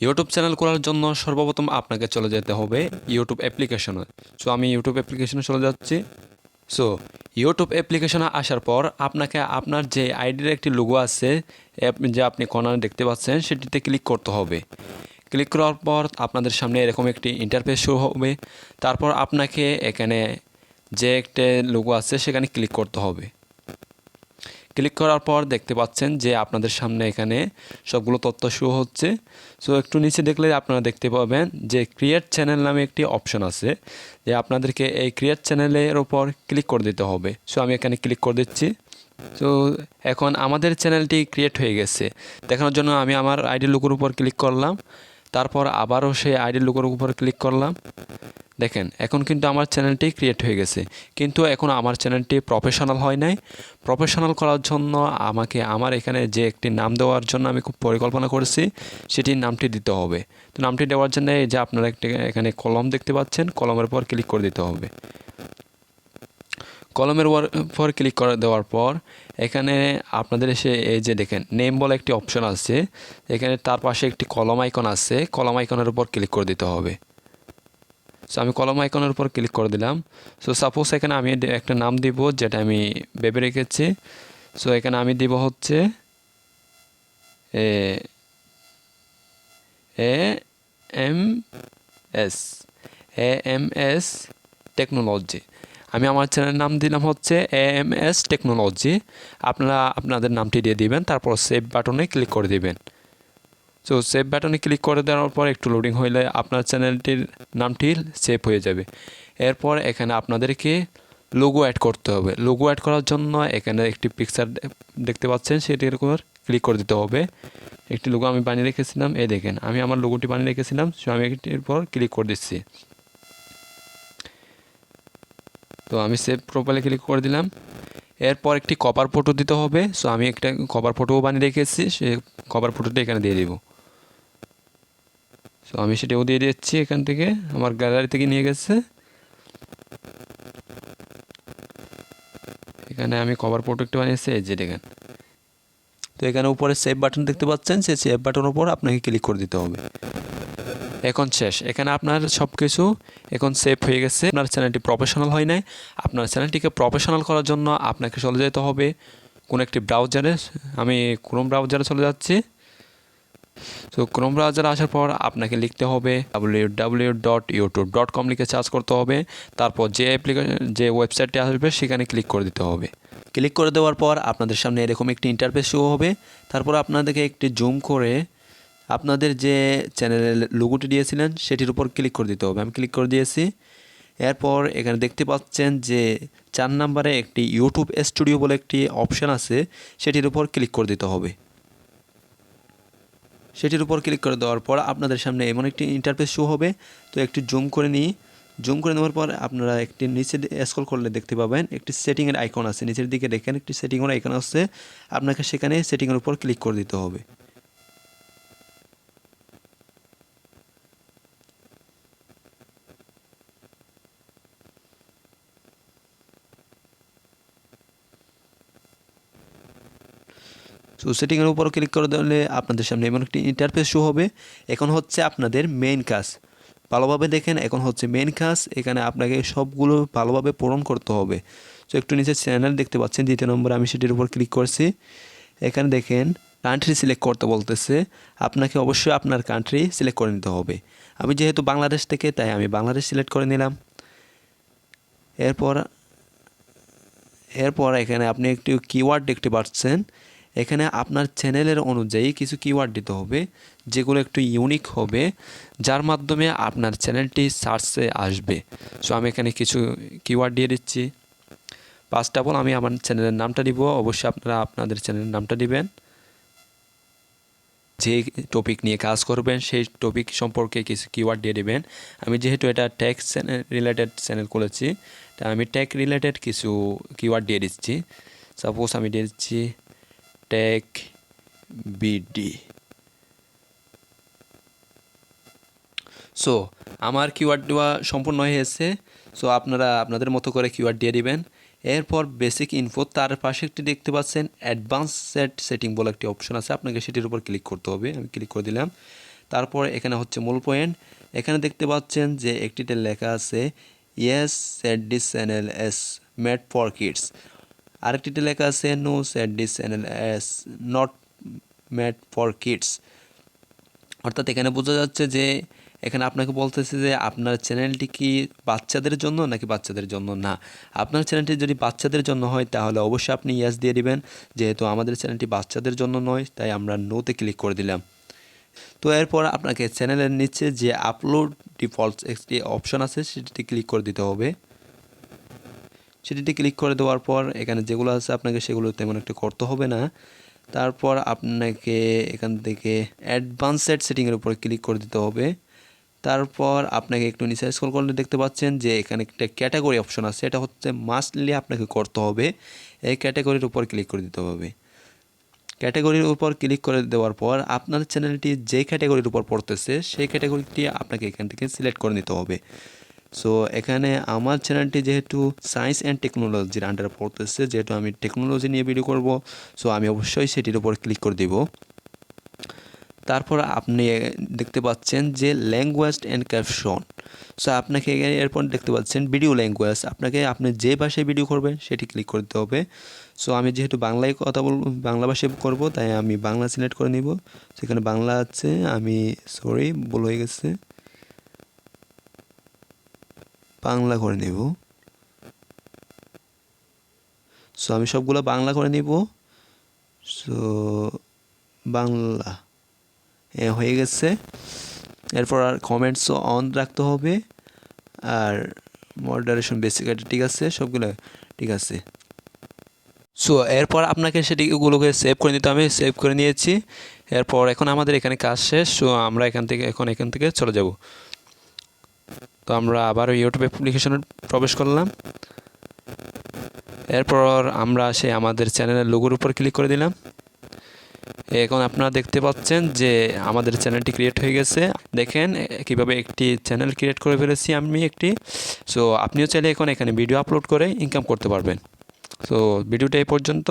YouTube channel করার জন্য সর্বপ্রথম আপনাকে চলে যেতে হবে ইউটিউব অ্যাপ্লিকেশনে। সো আমি ইউটিউব অ্যাপ্লিকেশনে চলে যাচ্ছি। সো ইউটিউব অ্যাপ্লিকেশনে আসার পর আপনাকে আপনার যে আইডির একটি লোগো আছে যে আপনি কর্নারে দেখতে পাচ্ছেন সেটিতে ক্লিক করতে হবে। ক্লিক করার পর আপনাদের সামনে এরকম একটি ইন্টারফেস শো হবে। তারপর আপনাকে এখানে যে একটা লোগো আছে সেখানে ক্লিক করতে হবে। ক্লিক করার পর দেখতে পাচ্ছেন যে আপনাদের সামনে এখানে সবগুলো তথ্য শো হচ্ছে। সো একটু নিচে দেখলে আপনারা দেখতে পাবেন যে ক্রিয়েট চ্যানেল নামে একটি অপশন আছে, যে আপনাদেরকে এই ক্রিয়েট চ্যানেলের ওপর ক্লিক করে দিতে হবে। সো আমি এখানে ক্লিক করে দিচ্ছি। সো এখন আমাদের চ্যানেলটি ক্রিয়েট হয়ে গেছে দেখানোর জন্য আমি আমার আইডি লোগোর উপর ক্লিক করলাম। তারপর আবারও সেই আইডি লোগোর উপর ক্লিক করলাম। দেখেন এখন কিন্তু আমার চ্যানেলটি ক্রিয়েট হয়ে গেছে, কিন্তু এখন আমার চ্যানেলটি প্রফেশনাল হয় নাই। প্রফেশনাল করার জন্য আমাকে আমার এখানে যে একটি নাম দেওয়ার জন্য আমি খুব পরিকল্পনা করেছি, সেটির নামটি দিতে হবে। তো নামটি দেওয়ার জন্য এই যে আপনারা একটি এখানে কলম দেখতে পাচ্ছেন, কলমের উপর ক্লিক করে দিতে হবে। কলমের উপর ক্লিক করে দেওয়ার পর এখানে আপনাদের এসে এই যে দেখেন নেম বলে একটি অপশন আছে, এখানে তার পাশে একটি কলম আইকন আছে, কলম আইকনের উপর ক্লিক করে দিতে হবে। সো আমি কলম আইকনের উপর ক্লিক করে দিলাম। সো সাপোজ এখানে আমি একটা নাম দিব যেটা আমি ভেবে রেখেছি। সো এখানে আমি দিব হচ্ছে A M S M S technology. আমি আমার চ্যানেলের নাম দিলাম হচ্ছে এম এস টেকনোলজি। আপনারা আপনাদের নামটি দিয়ে দিবেন, তারপর সেভ বাটনে ক্লিক করে দিবেন। সো সেভ বাটনে ক্লিক করে দেওয়ার পর একটু লোডিং হইলে আপনার চ্যানেলটির নামটি সেভ হয়ে যাবে। এরপর এখানে আপনাদেরকে লোগো অ্যাড করতে হবে। লোগো অ্যাড করার জন্য এখানে একটি পিকচার দেখতে পাচ্ছেন, সেটির উপর ক্লিক করে দিতে হবে। একটি লোগো আমি বানিয়ে রেখেছিলাম, এই দেখেন আমি আমার লোগোটি বানিয়ে রেখেছিলাম। সো আমি এটির উপর ক্লিক করে দিচ্ছি। তো আমি সেভ প্রোফাইলে ক্লিক করে দিলাম। এরপর একটি কভার ফটো দিতে হবে। সো আমি একটা কভার ফটোও বানিয়ে রেখেছি, সেই কভার ফটোটি এখানে দিয়ে দিব। সো আমি সেটাও দিয়ে দিচ্ছি, এখান থেকে আমার গ্যালারি থেকে নিয়ে গেছে। এখানে আমি কভার ফটো একটু বানিয়েছি, এই যে দেখেন। তো এখানে উপরে সেভ বাটন দেখতে পাচ্ছেন, সেই সেভ বাটনের উপর আপনাকে ক্লিক করে দিতে হবে। এখন শেষ, এখানে আপনার সব কিছু এখন সেভ হয়ে গেছে। আপনার চ্যানেলটি প্রফেশনাল হয় নাই। আপনার চ্যানেলটিকে প্রফেশনাল করার জন্য আপনাকে চলে যেতে হবে কোনো একটি ব্রাউজারে। আমি ক্রোম ব্রাউজারে চলে যাচ্ছি। তো ক্রোম ব্রাউজারে আসার পর আপনাকে লিখতে হবে www.youtube.com লিখে সার্চ করতে হবে। তারপর যে ওয়েবসাইটটি আসবে সেখানে ক্লিক করে দিতে হবে। ক্লিক করে দেওয়ার পর আপনাদের সামনে এরকম একটি ইন্টারফেস শো হবে। তারপর আপনাদেরকে একটি জুম করে আপনাদের যে চ্যানেলের লোগোটি দিয়েছিলেন সেটির উপর ক্লিক করে দিতে হবে। আমি ক্লিক করে দিয়েছি। এরপর এখানে দেখতে পাচ্ছেন যে 4 নম্বরে একটি ইউটিউব স্টুডিও বলে একটি অপশান আছে, সেটির উপর ক্লিক করে দিতে হবে। সেটির উপর ক্লিক করে দেওয়ার পর আপনাদের সামনে এমন একটি ইন্টারফেস শো হবে। তো একটু জুম করে নিই। জুম করে নেওয়ার পর আপনারা একটি নিচে স্ক্রল করলে দেখতে পাবেন একটি সেটিংয়ের আইকন আছে, নিচের দিকে দেখেন একটি সেটিংয়ের আইকন আছে, আপনাকে সেখানে সেটিংয়ের উপর ক্লিক করে দিতে হবে। সো সেটিংয়ের উপর ক্লিক করে দিলে আপনাদের সামনে এমন একটি ইন্টারফেস শো হবে। এখন হচ্ছে আপনাদের মেইন কাজ, ভালোভাবে দেখেন। এখন হচ্ছে মেইন কাজ, এখানে আপনাকে সবগুলো ভালোভাবে পূরণ করতে হবে। সো একটু নিচে চ্যানেল দেখতে পাচ্ছেন, 2 নম্বরে আমি সেটির উপর ক্লিক করছি। এখানে দেখেন কান্ট্রি সিলেক্ট করতে বলতেছে, আপনাকে অবশ্যই আপনার কান্ট্রি সিলেক্ট করে নিতে হবে। আমি যেহেতু বাংলাদেশ থেকে, তাই আমি বাংলাদেশ সিলেক্ট করে নিলাম। এরপর এরপর এখানে আপনি একটি কিওয়ার্ড দেখতে পাচ্ছেন। এখানে আপনার চ্যানেলের অনুযায়ী কিছু কিওয়ার্ড দিতে হবে, যেগুলো একটু ইউনিক হবে, যার মাধ্যমে আপনার চ্যানেলটি সার্চে আসবে। সো আমি এখানে কিছু কিওয়ার্ড দিয়ে দিচ্ছি। ফার্স্ট অফ অল আমি আমার চ্যানেলের নামটা দিব, অবশ্যই আপনারা আপনাদের চ্যানেলের নামটা দিবেন। যে টপিক নিয়ে কাজ করবেন সেই টপিক সম্পর্কে কিছু কিওয়ার্ড দিয়ে দেবেন। আমি যেহেতু এটা টেক রিলেটেড চ্যানেল খুলেছি, তা আমি টেক রিলেটেড কিছু কিওয়ার্ড দিয়ে দিচ্ছি। সাপোজ আমি দিয়ে দিচ্ছি টেক বিডি। সো আমার কিওয়ার্ড দেওয়া সম্পূর্ণ হয়েছে। সো আপনারা আপনাদের মতো করে কিওয়ার্ড দিয়ে দিবেন। এরপর বেসিক ইনফো, তার পাশে একটি দেখতে পাচ্ছেন অ্যাডভান্স সেটিং বলে একটি অপশন আছে, আপনাকে সেটির উপর ক্লিক করতে হবে। আমি ক্লিক করে দিলাম। তারপর এখানে হচ্ছে মূল পয়েন্ট। এখানে দেখতে পাচ্ছেন যে একটিতে লেখা আছে yes set this channel as made for kids, আরেকটিতে লেখা আছে no set this channel as not made for kids. অর্থাৎ এখানে বোঝা যাচ্ছে যে এখানে আপনাকে বলতেছে যে আপনার চ্যানেলটি কি বাচ্চাদের জন্য নাকি বাচ্চাদের জন্য না। আপনার চ্যানেলটি যদি বাচ্চাদের জন্য হয় তাহলে অবশ্যই আপনি ইয়েস দিয়ে দিবেন, যেহেতু আমাদের চ্যানেলটি বাচ্চাদের জন্য নয় তাই আমরা নোতে ক্লিক করে দিলাম। তো এরপর আপনাকে চ্যানেলের নিচে যে আপলোড ডিফল্টস একটি অপশন আছে সেটিতে ক্লিক করে দিতে হবে। সেটিতে ক্লিক করে দেওয়ার পর এখানে যেগুলো আছে আপনাকে সেগুলো তেমন একটা করতে হবে না। তারপর আপনাকে এখান থেকে অ্যাডভান্সড সেটিংয়ের উপর ক্লিক করে দিতে হবে। তারপর আপনাকে একটু নিচে স্ক্রল করলে দেখতে পাচ্ছেন যে এখানে একটা ক্যাটাগরি অপশন আছে, এটা হচ্ছে মাস্টলি আপনাকে করতে হবে। এই ক্যাটাগরির উপর ক্লিক করে দিতে হবে। ক্যাটাগরির উপর ক্লিক করে দেওয়ার পর আপনার চ্যানেলটি যে ক্যাটাগরির উপর পড়তেছে সেই ক্যাটাগরিটি আপনাকে এখান থেকে সিলেক্ট করে নিতে হবে। সো এখানে আমার চ্যানেলটি যেহেতু সায়েন্স অ্যান্ড টেকনোলজির আন্ডারে পড়তেছে, যেহেতু আমি টেকনোলজি নিয়ে ভিডিও করব, সো আমি অবশ্যই সেটির উপর ক্লিক করে দিব। তারপর আপনি দেখতে পাচ্ছেন যে ল্যাঙ্গুয়েজ অ্যান্ড ক্যাপশন। সো আপনাকে এরপর দেখতে পাচ্ছেন ভিডিও ল্যাঙ্গুয়েজ, আপনি যে ভাষায় ভিডিও করবেন সেটি ক্লিক করতে হবে। সো আমি যেহেতু বাংলায় কথা বলবো, বাংলা ভাষায় করবো, তাই আমি বাংলা সিলেক্ট করে নিব। সেখানে বাংলা আছে, আমি সরি ভুল হয়ে গেছে, বাংলা করে নেব। সো আমি সবগুলো বাংলা করে নিব। সো বাংলা হয়ে গেছে। এরপর আর কমেন্টসও অন রাখতে হবে, আর মডারেশন বেসিক ঠিক আছে, সবগুলো ঠিক আছে। সো এরপর আপনাকে সেটিগুলোকে সেভ করে নিতে হবে। সেভ করে নিয়েছি। এরপর এখন আমাদের এখানে কাজ শেষ। সো আমরা এখান থেকে চলে যাব। তো আমরা আবার ইউটিউব অ্যাপ্লিকেশনে প্রবেশ করলাম। এরপর আমরা আমাদের চ্যানেলের লোগোর উপর ক্লিক করে দিলাম। এখন আপনারা দেখতে পাচ্ছেন যে আমাদের চ্যানেলটি ক্রিয়েট হয়ে গেছে। দেখেন কিভাবে একটি চ্যানেল ক্রিয়েট করে ফেলেছি আমি একটি। সো আপনিও চাইলে এখন এখানে ভিডিও আপলোড করে ইনকাম করতে পারবেন। সো ভিডিওটা এই পর্যন্ত,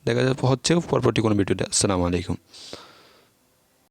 দেখা হচ্ছে পরবর্তী কোনো ভিডিওতে। আসসালামু আলাইকুম।